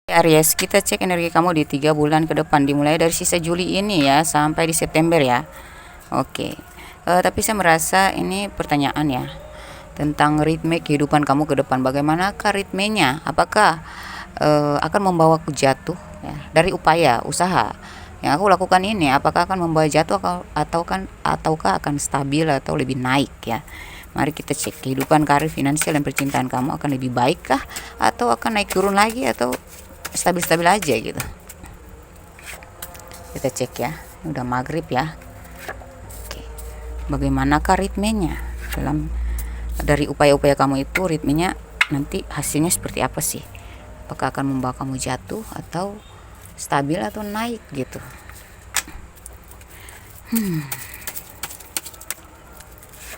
Aries, kita cek energi kamu di 3 bulan ke depan, dimulai dari sisa Juli ini ya sampai di September ya. Oke. Tapi saya merasa ini pertanyaan ya tentang ritme kehidupan kamu ke depan. Bagaimanakah ritmenya? Apakah akan membawaku jatuh ya, dari upaya usaha yang aku lakukan ini? Apakah akan membawa jatuh ataukah akan stabil atau lebih naik ya? Mari kita cek kehidupan, karir, finansial, dan percintaan kamu akan lebih baik kah, atau akan naik turun lagi, atau stabil-stabil aja gitu. Kita cek ya. Udah maghrib ya. Oke. Bagaimanakah ritmenya dalam dari upaya-upaya kamu itu? Ritmenya nanti hasilnya seperti apa sih? Apakah akan membawa kamu jatuh atau stabil atau naik gitu?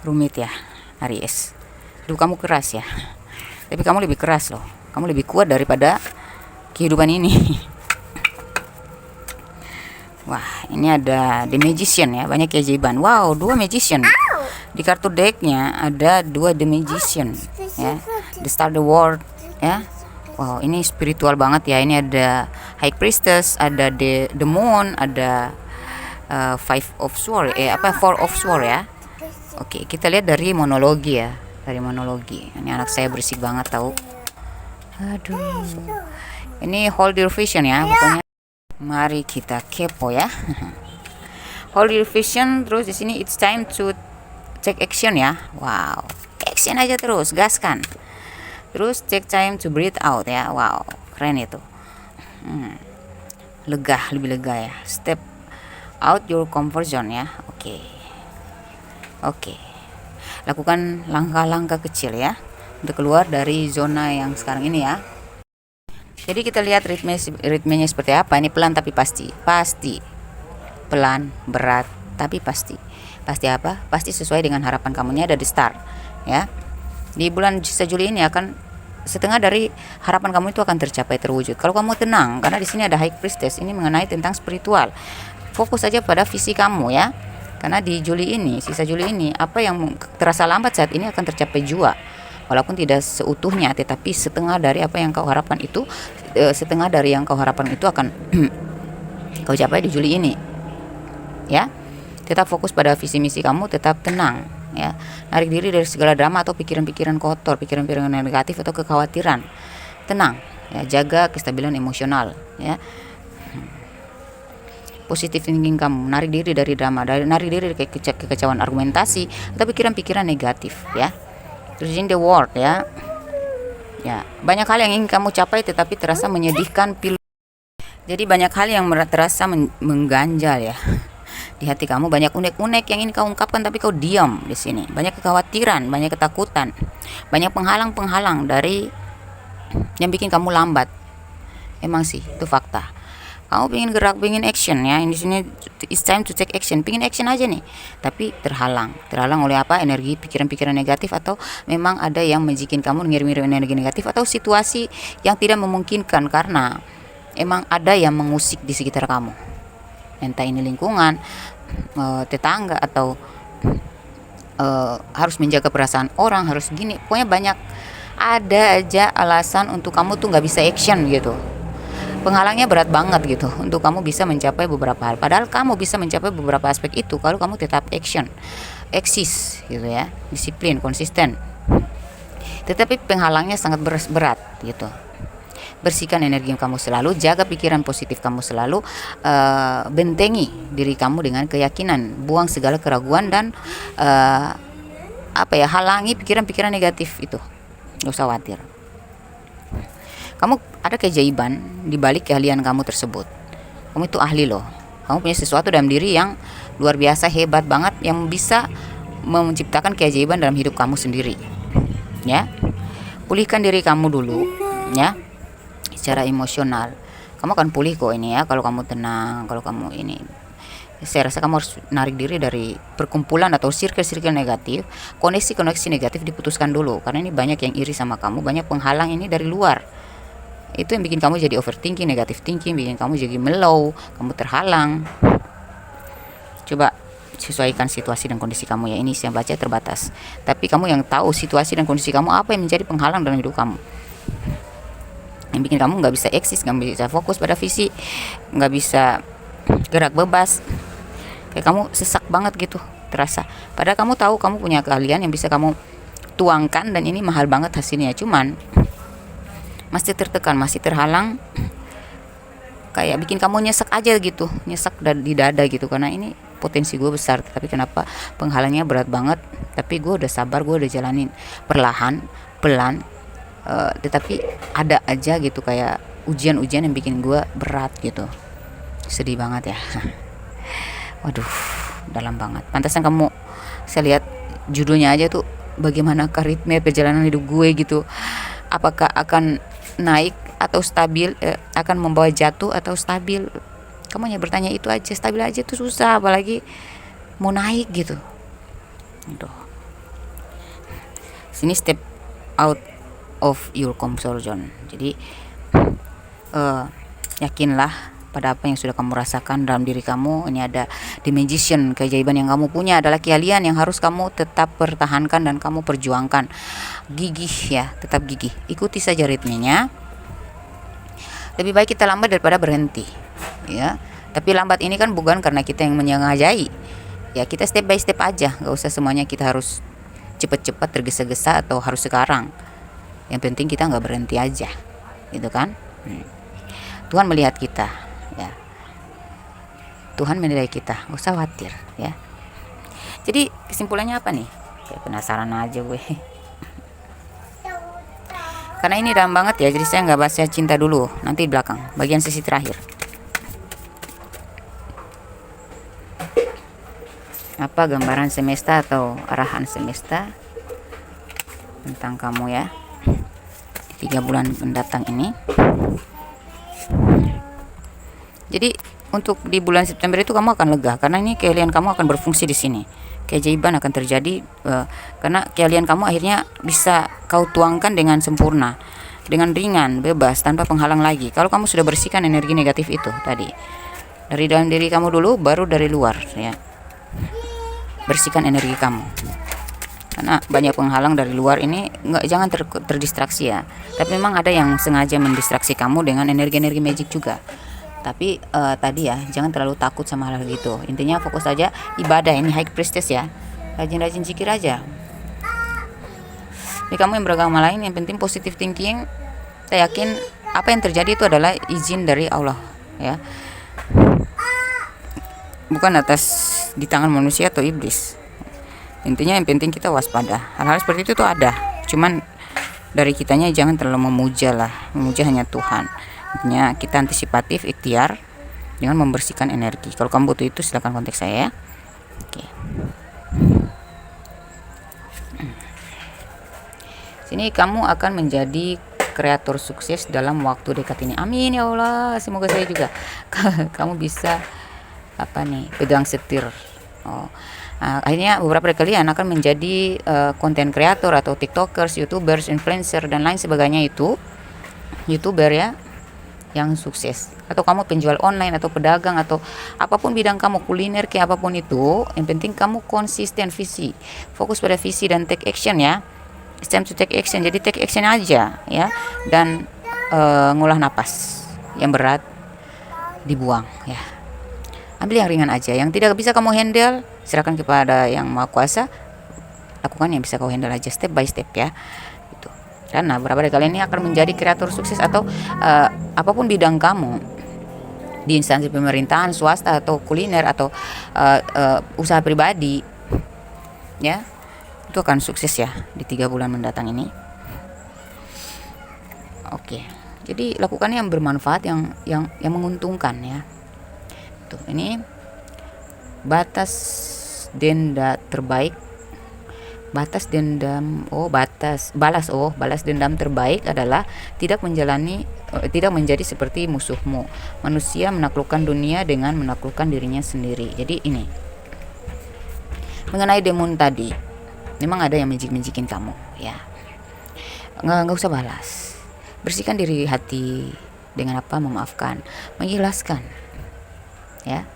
Rumit ya, Aries. Dulu kamu keras ya, tapi kamu lebih keras loh. Kamu lebih kuat daripada kehidupan ini. Wah, ini ada The Magician ya, banyak keajaiban. Wow, 2 Magician. Di kartu decknya ada 2 The Magician ya. The Star, the World ya. Wow, ini spiritual banget ya. Ini ada High Priestess, ada the Moon, ada Five of Swords, Four of Swords ya. Oke, kita lihat dari monologi ya. Dari monologi. Ini anak saya berisik banget tahu. Aduh. Ini hold your vision ya, pokoknya. Mari kita kepo ya. Hold your vision, terus di sini it's time to take action ya. Wow, action aja terus, gaskan. Terus take time to breathe out ya. Wow, keren itu. Lega, lebih lega ya. Step out your comfort zone ya. Oke. Lakukan langkah-langkah kecil ya untuk keluar dari zona yang sekarang ini ya. Jadi kita lihat ritmenya seperti apa. Ini pelan tapi pasti. Pelan, berat, tapi pasti. Pasti apa? Pasti sesuai dengan harapan kamu. Ini ada di start ya. Di bulan sisa Juli ini akan setengah dari harapan kamu itu akan tercapai, terwujud. Kalau kamu tenang, karena di sini ada High Priestess. Ini mengenai tentang spiritual. Fokus saja pada visi kamu ya. Karena di Juli ini, sisa Juli ini, apa yang terasa lambat saat ini akan tercapai juga. Walaupun tidak seutuhnya, tetapi setengah dari apa yang kau harapkan itu, akan kau capai di Juli ini. Ya, tetap fokus pada visi misi kamu, tetap tenang. Ya, narik diri dari segala drama atau pikiran-pikiran kotor, pikiran-pikiran negatif atau kekhawatiran. Tenang. Ya, jaga kestabilan emosional. Ya. Positive thinking kamu, narik diri dari drama, narik diri dari kekecewaan argumentasi atau pikiran-pikiran negatif. Ya. Terus in the world ya. Ya, banyak hal yang ingin kamu capai tetapi terasa menyedihkan pilu. Jadi banyak hal yang terasa mengganjal ya. Di hati kamu banyak unek-unek yang ingin kau ungkapkan tapi kau diam di sini. Banyak kekhawatiran, banyak ketakutan, banyak penghalang-penghalang dari yang bikin kamu lambat. Emang sih, itu fakta. Kamu pengen gerak, pengen action ya. Di sini it's time to take action. Pengen action aja nih, tapi terhalang oleh apa? Energi, pikiran-pikiran negatif, atau memang ada yang menjikin kamu ngirim-ngirim energi negatif, atau situasi yang tidak memungkinkan karena emang ada yang mengusik di sekitar kamu. Entah ini lingkungan, tetangga, atau harus menjaga perasaan orang, harus gini. Pokoknya banyak ada aja alasan untuk kamu tuh nggak bisa action gitu. Penghalangnya berat banget gitu untuk kamu bisa mencapai beberapa hal. Padahal kamu bisa mencapai beberapa aspek itu kalau kamu tetap action, eksis gitu ya, disiplin, konsisten. Tetapi penghalangnya sangat berat gitu. Bersihkan energi kamu selalu, jaga pikiran positif kamu selalu, bentengi diri kamu dengan keyakinan, buang segala keraguan dan halangi pikiran-pikiran negatif itu. Gak usah khawatir. Kamu ada keajaiban di balik keahlian kamu tersebut. Kamu itu ahli loh. Kamu punya sesuatu dalam diri yang luar biasa, hebat banget, yang bisa menciptakan keajaiban dalam hidup kamu sendiri. Ya, pulihkan diri kamu dulu, ya, secara emosional. Kamu akan pulih kok ini ya, kalau kamu tenang, kalau kamu ini. Saya rasa kamu harus narik diri dari perkumpulan atau circle-circle negatif. Koneksi-koneksi negatif diputuskan dulu, karena ini banyak yang iri sama kamu, banyak penghalang ini dari luar. Itu yang bikin kamu jadi overthinking, negative thinking, bikin kamu jadi mellow, kamu terhalang. Coba sesuaikan situasi dan kondisi kamu ya. Ini saya baca terbatas, tapi kamu yang tahu situasi dan kondisi kamu, apa yang menjadi penghalang dalam hidup kamu. yang bikin kamu nggak bisa eksis, nggak bisa fokus pada visi, nggak bisa gerak bebas, kayak kamu sesak banget gitu terasa. Padahal kamu tahu kamu punya keahlian yang bisa kamu tuangkan, dan ini mahal banget hasilnya, cuman masih tertekan, masih terhalang, kayak bikin kamu nyesek aja gitu, nyesek di dada gitu, karena ini potensi gue besar, tapi kenapa penghalangnya berat banget. Tapi gue udah sabar, gue udah jalanin perlahan pelan, tetapi ada aja gitu kayak ujian-ujian yang bikin gue berat gitu. Sedih banget ya. Waduh, dalam banget. Pantasan kamu, saya lihat judulnya aja tuh, bagaimana ritme perjalanan hidup gue gitu. Apakah akan naik atau stabil, akan membawa jatuh atau stabil. Kamu hanya bertanya itu aja. Stabil aja tuh susah, apalagi mau naik gitu. Aduh. Sini step out of your comfort zone. Jadi yakinlah pada apa yang sudah kamu rasakan dalam diri kamu. Ini ada the magician, keajaiban yang kamu punya adalah keahlian yang harus kamu tetap pertahankan dan kamu perjuangkan. Gigih ya, tetap gigih. Ikuti saja ritmenya. Lebih baik kita lambat daripada berhenti, ya. Tapi lambat ini kan bukan karena kita yang menyengajai. Ya, kita step by step aja, nggak usah semuanya kita harus cepat-cepat, tergesa-gesa atau harus sekarang. Yang penting kita nggak berhenti aja, gitu kan? Tuhan melihat kita, ya. Tuhan menilai kita, nggak usah khawatir, ya. Jadi kesimpulannya apa nih? Kayak penasaran aja gue. Karena ini dalam banget ya, jadi saya nggak bahas cinta dulu, nanti di belakang, bagian sesi terakhir. Apa gambaran semesta atau arahan semesta tentang kamu ya, 3 bulan mendatang ini. Jadi untuk di bulan September itu kamu akan lega, karena ini keahlian kamu akan berfungsi di sini. Keajaiban akan terjadi, karena keahlian kamu akhirnya bisa kau tuangkan dengan sempurna, dengan ringan, bebas, tanpa penghalang lagi. Kalau kamu sudah bersihkan energi negatif itu tadi dari dalam diri kamu dulu, baru dari luar ya. Bersihkan energi kamu, karena banyak penghalang dari luar ini. Jangan terdistraksi ya. Tapi memang ada yang sengaja mendistraksi kamu dengan energi-energi magic juga. Tapi tadi ya, jangan terlalu takut sama hal gitu. Intinya fokus aja ibadah. Ini high priestess ya, rajin-rajin zikir aja. Jadi kamu yang beragama lain, yang penting positive thinking. Saya yakin apa yang terjadi itu adalah izin dari Allah ya, bukan atas di tangan manusia atau iblis. Intinya yang penting kita waspada. Hal-hal seperti itu tuh ada, cuman dari kitanya jangan terlalu memuja lah. Memuja hanya Tuhan. Intinya kita antisipatif, ikhtiar dengan membersihkan energi. Kalau kamu butuh itu silakan kontak saya ya. Oke. Sini kamu akan menjadi kreator sukses dalam waktu dekat ini. Amin ya Allah. Semoga saya juga kamu bisa pegang setir. Akhirnya beberapa dari kalian akan menjadi konten kreator atau tiktokers, youtubers, influencer dan lain sebagainya. Itu youtuber ya yang sukses, atau kamu penjual online atau pedagang atau apapun bidang kamu, kuliner kayak apapun itu, yang penting kamu konsisten visi, fokus pada visi dan take action ya. It's time to take action. Jadi take action aja ya, dan ngolah napas. Yang berat dibuang ya. Ambil yang ringan aja. Yang tidak bisa kamu handle, serahkan kepada yang Maha Kuasa. Lakukan yang bisa kau handle aja, step by step ya. Gitu. Karena beberapa dari kalian ini akan menjadi kreator sukses atau apapun bidang kamu, di instansi pemerintahan, swasta atau kuliner atau usaha pribadi ya. Itu akan sukses ya di 3 bulan mendatang ini. Oke. Jadi lakukan yang bermanfaat, yang menguntungkan ya. Tuh, ini batas denda terbaik. Batas dendam, balas dendam terbaik adalah tidak menjadi seperti musuhmu. Manusia menaklukkan dunia dengan menaklukkan dirinya sendiri. Jadi ini mengenai demon tadi, memang ada yang menjikin kamu ya. Nggak usah balas. Bersihkan diri hati dengan apa? Memaafkan, mengikhlaskan ya,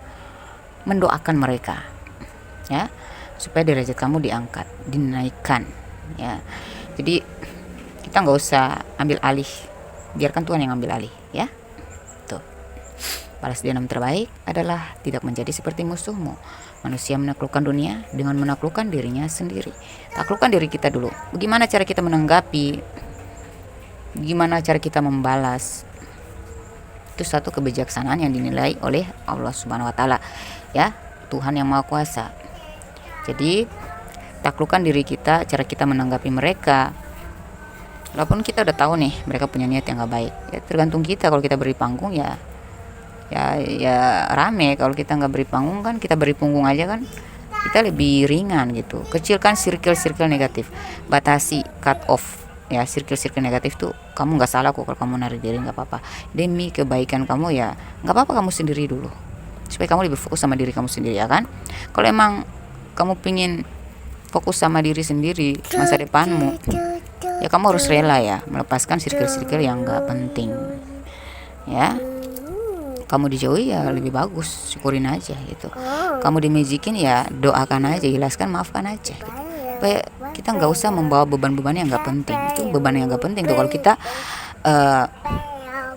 mendoakan mereka ya, supaya derajat kamu diangkat, dinaikkan ya. Jadi kita nggak usah ambil alih biarkan Tuhan yang ambil alih ya. Tuh. Balas dendam terbaik adalah tidak menjadi seperti musuhmu. Manusia menaklukkan dunia dengan menaklukkan dirinya sendiri. Taklukkan diri kita dulu. Bagaimana cara kita menanggapi? Bagaimana cara kita membalas? Itu satu kebijaksanaan yang dinilai oleh Allah Subhanahu wa taala ya, Tuhan yang Maha Kuasa. Jadi taklukkan diri kita, cara kita menanggapi mereka. Walaupun kita udah tahu nih mereka punya niat yang gak baik, ya tergantung kita. Kalau kita beri panggung ya rame. Kalau kita nggak beri panggung kan, kita beri punggung aja kan, kita lebih ringan gitu. Kecilkan circle negatif, batasi, cut off ya. Circle negatif tuh kamu nggak salah kok kalau kamu narik diri, nggak apa-apa, demi kebaikan kamu ya, nggak apa-apa kamu sendiri dulu, supaya kamu lebih fokus sama diri kamu sendiri ya kan. Kalau emang kamu pingin fokus sama diri sendiri, masa depanmu, ya kamu harus rela ya melepaskan circle yang nggak penting ya. Kamu dijauhi ya lebih bagus, syukurin aja gitu. Kamu dimejikin ya doakan aja, ikhlaskan, maafkan aja gitu. Supaya kita nggak usah membawa beban-beban yang nggak penting. Itu beban yang nggak penting tuh kalau kita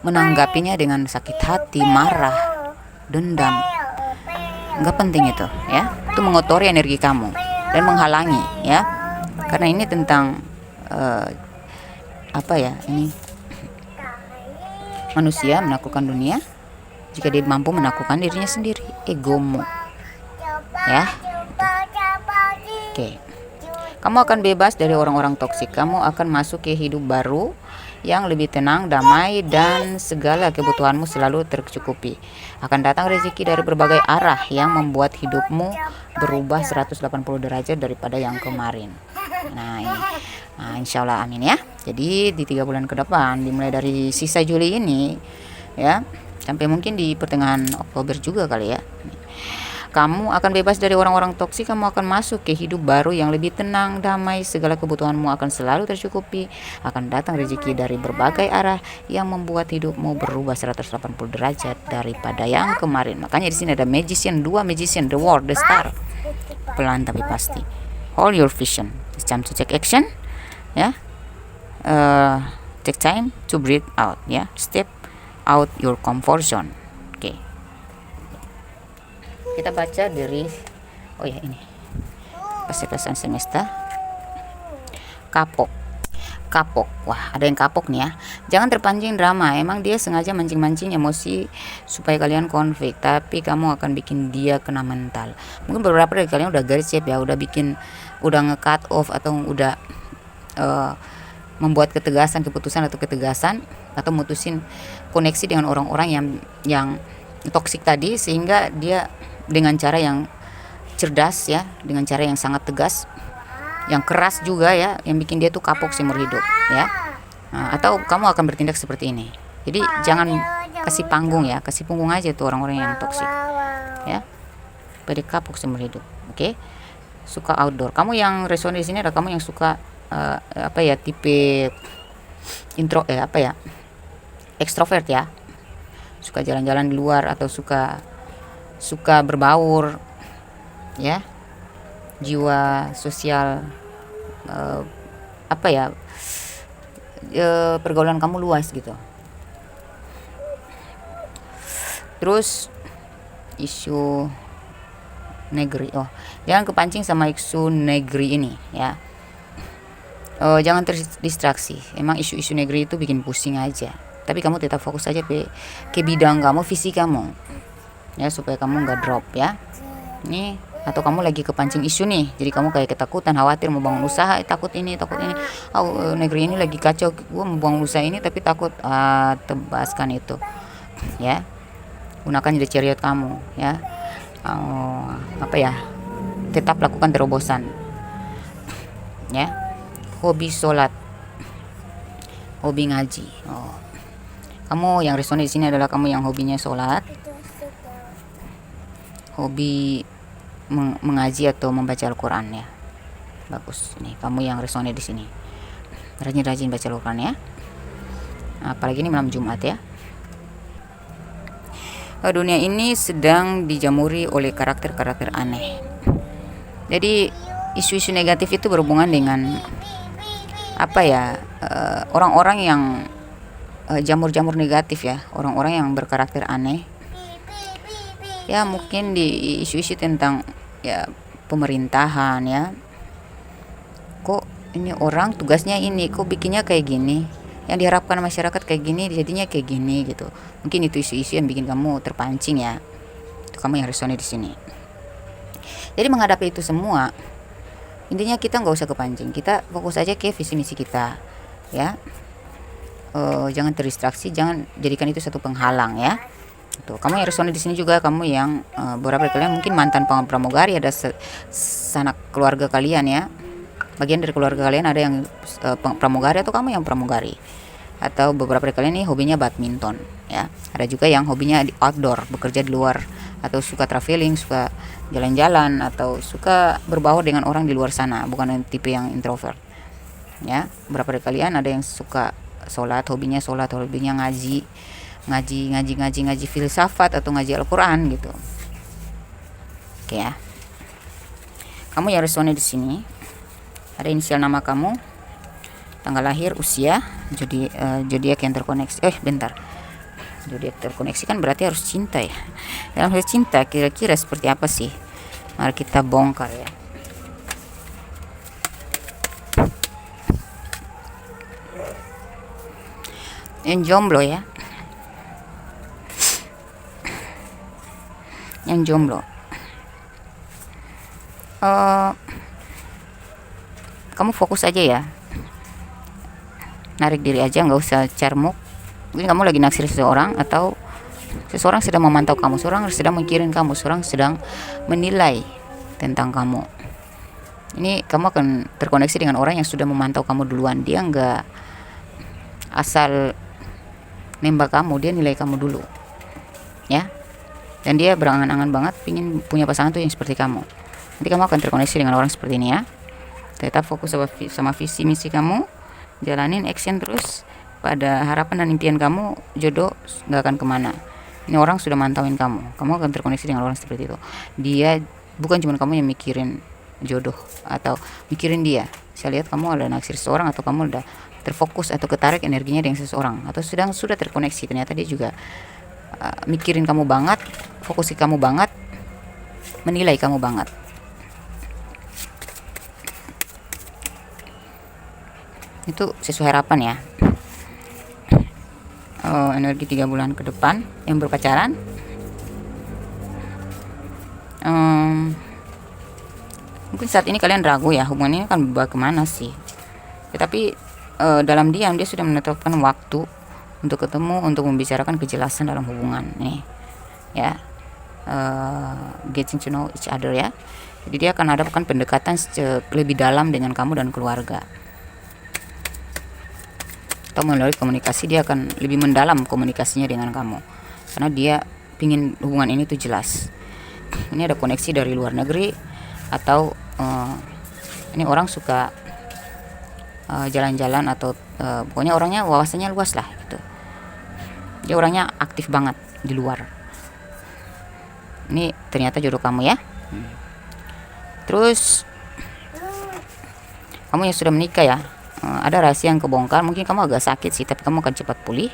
menanggapinya dengan sakit hati, marah, dendam. Nggak penting itu ya. Itu mengotori energi kamu dan menghalangi ya. Karena ini tentang ini manusia menaklukkan dunia jika dia mampu menaklukkan dirinya sendiri, egomu ya. Oke. Kamu akan bebas dari orang-orang toksik. Kamu akan masuk ke hidup baru yang lebih tenang, damai, dan segala kebutuhanmu selalu tercukupi. Akan datang rezeki dari berbagai arah yang membuat hidupmu berubah 180 derajat daripada yang kemarin. Nah ini, insya Allah amin ya. Jadi di 3 bulan ke depan, dimulai dari sisa Juli ini ya, sampai mungkin di pertengahan Oktober juga kali ya, kamu akan bebas dari orang-orang toksik. Kamu akan masuk ke hidup baru yang lebih tenang, damai, segala kebutuhanmu akan selalu tercukupi. Akan datang rezeki dari berbagai arah yang membuat hidupmu berubah 180 derajat daripada yang kemarin. Makanya di sini ada magician, 2 magician, the world, the star. Pelan tapi pasti. Hold your vision. It's time to take action ya. Take time to breathe out ya. Step out your comfort zone. Oke. Kita baca dari ini. Persepesan semesta. Kapok. Wah, ada yang kapok nih ya. Jangan terpancing drama. Emang dia sengaja mancing-mancing emosi supaya kalian konflik, tapi kamu akan bikin dia kena mental. Mungkin beberapa dari kalian udah gercep ya, udah nge-cut off atau udah membuat keputusan atau mutusin koneksi dengan orang-orang yang toksik tadi, sehingga dia dengan cara yang cerdas ya, dengan cara yang sangat tegas, yang keras juga ya, yang bikin dia tuh kapok seumur hidup ya. Atau kamu akan bertindak seperti ini. Jadi jangan kasih panggung ya, kasih punggung aja tuh orang-orang yang toksik ya, pada kapok seumur hidup. Oke. Suka outdoor. Kamu yang resonate di sini ada kamu yang suka tipe ekstrovert ya, suka jalan-jalan di luar atau suka berbaur ya, jiwa sosial, pergaulan kamu luas gitu. Terus isu negeri, jangan kepancing sama isu negeri ini ya. Jangan terdistraksi. Emang isu-isu negeri itu bikin pusing aja, tapi kamu tetap fokus aja ke bidang kamu, visi kamu ya, supaya kamu nggak drop ya. Nih, atau kamu lagi kepancing isu nih, jadi kamu kayak ketakutan, khawatir mau bangun usaha, takut ini negeri ini lagi kacau, gue mau bangun usaha ini tapi takut. Tebaskan itu ya, gunakan jadi chariot kamu ya. Tetap lakukan terobosan ya. Hobi sholat, hobi ngaji. Kamu yang resonate di sini adalah kamu yang hobinya sholat, hobi mengaji atau membaca Al-Quran ya. Bagus nih, kamu yang resonate di sini. Rajin-rajin baca Al-Quran ya. Apalagi ini malam Jumat ya. Dunia ini sedang dijamuri oleh karakter-karakter aneh. Jadi isu-isu negatif itu berhubungan dengan orang-orang yang jamur-jamur negatif ya, orang-orang yang berkarakter aneh ya, mungkin di isu-isu tentang ya pemerintahan ya, kok ini orang tugasnya ini, kok bikinnya kayak gini, yang diharapkan masyarakat kayak gini jadinya kayak gini gitu. Mungkin itu isu-isu yang bikin kamu terpancing ya, itu kamu yang resonnya di sini. Jadi menghadapi itu semua, intinya kita nggak usah kepancing, kita fokus aja ke visi misi kita ya. Jangan terdistraksi, jangan jadikan itu satu penghalang ya. Tuh, kamu yang resonnya di sini juga, kamu yang beberapa dari kalian mungkin mantan pramugari, ada sanak keluarga kalian ya, bagian dari keluarga kalian ada yang pramugari atau kamu yang pramugari, atau beberapa dari kalian nih hobinya badminton ya, ada juga yang hobinya di outdoor, bekerja di luar, atau suka traveling, suka jalan-jalan, atau suka berbaur dengan orang di luar sana, bukan yang tipe yang introvert ya. Beberapa dari kalian ada yang suka sholat, hobinya ngaji filsafat atau ngaji Al-Quran gitu. Oke ya, kamu yang resonnya di sini ada inisial nama kamu, tanggal lahir, usia, zodiak yang terkoneksi. Bentar, zodiak terkoneksi kan berarti harus cinta ya. Dalam hal cinta kira-kira seperti apa sih? Mari kita bongkar ya. Yang jomblo ya, yang jomblo, kamu fokus aja ya, narik diri aja, nggak usah cermuk. Mungkin kamu lagi naksir seseorang, atau seseorang sedang memantau kamu, seseorang sedang mikirin kamu, seseorang sedang menilai tentang kamu. Ini kamu akan terkoneksi dengan orang yang sudah memantau kamu duluan. Dia nggak asal nembak kamu, dia nilai kamu dulu ya, dan dia berangan-angan banget pingin punya pasangan tuh yang seperti kamu. Nanti kamu akan terkoneksi dengan orang seperti ini ya. Tetap fokus sama visi misi kamu, jalanin action terus pada harapan dan impian kamu. Jodoh nggak akan kemana. Ini orang sudah mantauin kamu, kamu akan terkoneksi dengan orang seperti itu. Dia bukan cuma kamu yang mikirin jodoh atau mikirin dia. Saya lihat kamu ada naksir seseorang, atau kamu udah terfokus atau ketarik energinya dengan seseorang, atau sudah terkoneksi. Ternyata dia juga mikirin kamu banget, fokus ke kamu banget, menilai kamu banget. Itu sesuai harapan ya. Energi 3 bulan ke depan yang berpacaran, mungkin saat ini kalian ragu ya, hubungannya akan berubah kemana sih. Tetapi dalam diam dia sudah menetapkan waktu untuk ketemu, untuk membicarakan kejelasan dalam hubungan nih ya. Getting to know each other ya. Jadi dia akan adakan pendekatan lebih dalam dengan kamu dan keluarga, atau melalui komunikasi dia akan lebih mendalam komunikasinya dengan kamu, karena dia pingin hubungan ini tuh jelas. Ini ada koneksi dari luar negeri, atau ini orang suka jalan-jalan, atau pokoknya orangnya wawasannya luas lah gitu. Dia orangnya aktif banget di luar. Ini ternyata jodoh kamu ya. Terus kamu yang sudah menikah ya, ada rahasia yang kebongkar. Mungkin kamu agak sakit sih, tapi kamu akan cepat pulih,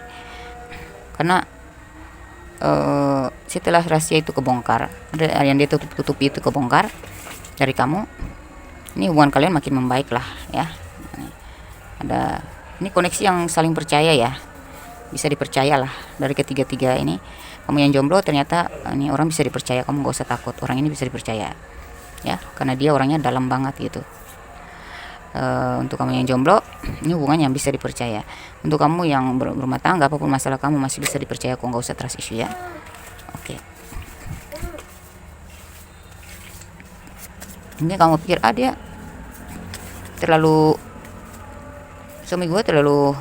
karena setelah rahasia itu kebongkar, yang dia tutupi itu kebongkar dari kamu, ini hubungan kalian makin membaik lah ya. Ada ini koneksi yang saling percaya ya, bisa dipercaya lah dari ketiga-tiga ini. Kamu yang jomblo, ternyata ini orang bisa dipercaya, kamu gak usah takut, orang ini bisa dipercaya ya, karena dia orangnya dalam banget gitu. Untuk kamu yang jomblo, ini hubungan yang bisa dipercaya. Untuk kamu yang berumah tangga, apapun masalah kamu masih bisa dipercaya, kok gak usah trust issue ya. Oke. Ini kamu pikir dia terlalu, suami gue terlalu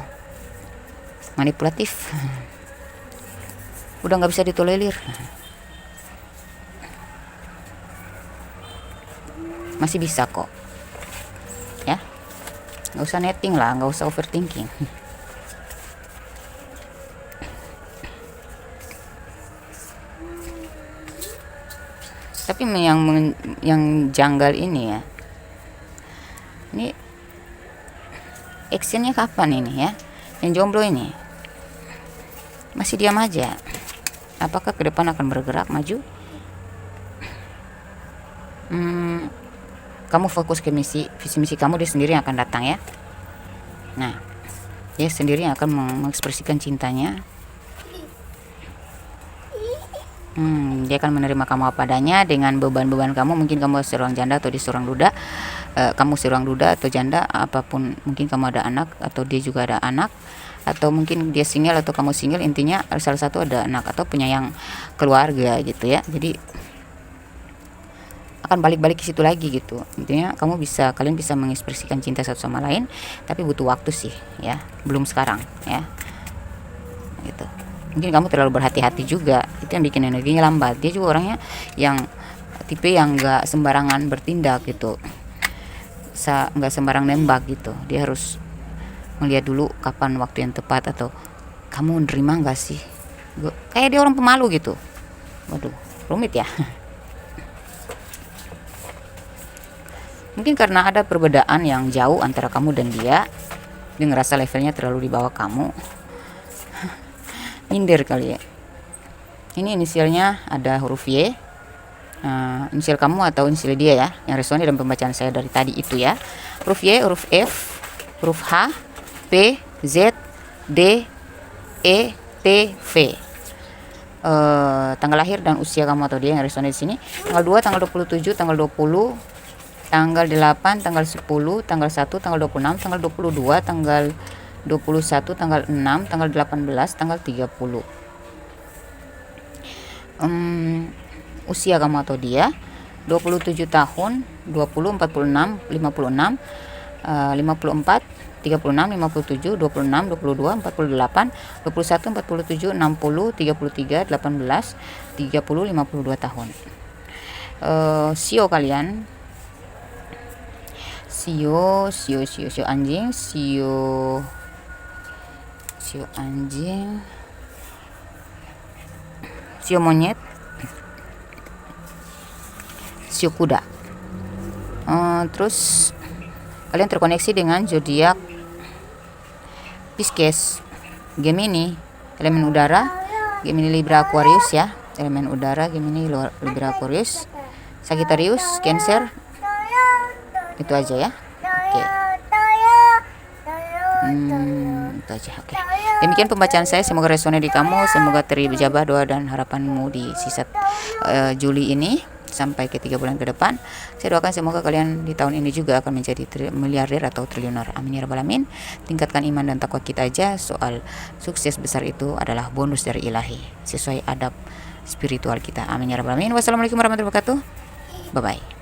manipulatif, udah nggak bisa ditolerir. Masih bisa kok ya, nggak usah netting lah, nggak usah overthinking. Tapi yang janggal ini ya, ini actionnya kapan ini ya, yang jomblo ini masih diam aja. Apakah ke depan akan bergerak maju? Kamu fokus ke visi misi kamu, dia sendiri yang akan datang ya. Nah, dia sendiri yang akan mengekspresikan cintanya. Dia akan menerima kamu apa adanya dengan beban-beban kamu. Mungkin kamu seorang janda atau dia seorang duda. Kamu seorang duda atau janda, apapun, mungkin kamu ada anak atau dia juga ada anak, atau mungkin dia single atau kamu single, intinya salah satu ada anak atau penyayang keluarga gitu ya. Jadi akan balik-balik ke situ lagi gitu. Intinya kalian bisa mengekspresikan cinta satu sama lain, tapi butuh waktu sih ya, belum sekarang ya gitu. Mungkin kamu terlalu berhati-hati juga, itu yang bikin energinya lambat. Dia juga orangnya yang tipe yang nggak sembarangan bertindak gitu, nggak sembarang nembak gitu. Dia harus melihat dulu kapan waktu yang tepat, atau kamu nerima nggak sih. Kayak dia orang pemalu gitu. Waduh, rumit ya. Mungkin karena ada perbedaan yang jauh antara kamu dan dia ngerasa levelnya terlalu di bawah kamu. Minder kali ya. Ini inisialnya ada huruf Y. Inisial kamu atau inisial dia ya, yang resonnya dalam pembacaan saya dari tadi itu ya. Huruf Y, huruf F, huruf H, P, Z, D, E, T, V. Tanggal lahir dan usia kamu atau dia yang resonnya di sini. Tanggal 2, tanggal 27, tanggal 20, tanggal 8, tanggal 10, tanggal 1, tanggal 26, tanggal 22, tanggal 21, tanggal 6, tanggal 18, tanggal 30. Usia kamu atau dia 27 tahun, 20, 46, 56, 54, 36, 57, 26, 22, 48, 21, 47, 60, 33, 18, 30, 52 tahun. Sio kalian, sio anjing, sio anjing, sio monyet, sio kuda. Terus kalian terkoneksi dengan zodiak Pisces, Gemini, elemen udara, Gemini, Libra, Aquarius ya, elemen udara, Gemini, Libra, Aquarius, Sagittarius, Cancer. Itu aja ya. Oke. Itu aja. Oke. Demikian pembacaan saya, semoga resonnya di kamu, semoga terijabah doa dan harapanmu di sisa Juli ini sampai ke 3 bulan ke depan. Saya doakan semoga kalian di tahun ini juga akan menjadi miliarder atau triliuner. Amin ya rabbal alamin. Tingkatkan iman dan takwa kita aja. Soal sukses besar itu adalah bonus dari ilahi sesuai adab spiritual kita. Amin ya rabbal alamin. Wassalamualaikum warahmatullahi wabarakatuh. Bye bye.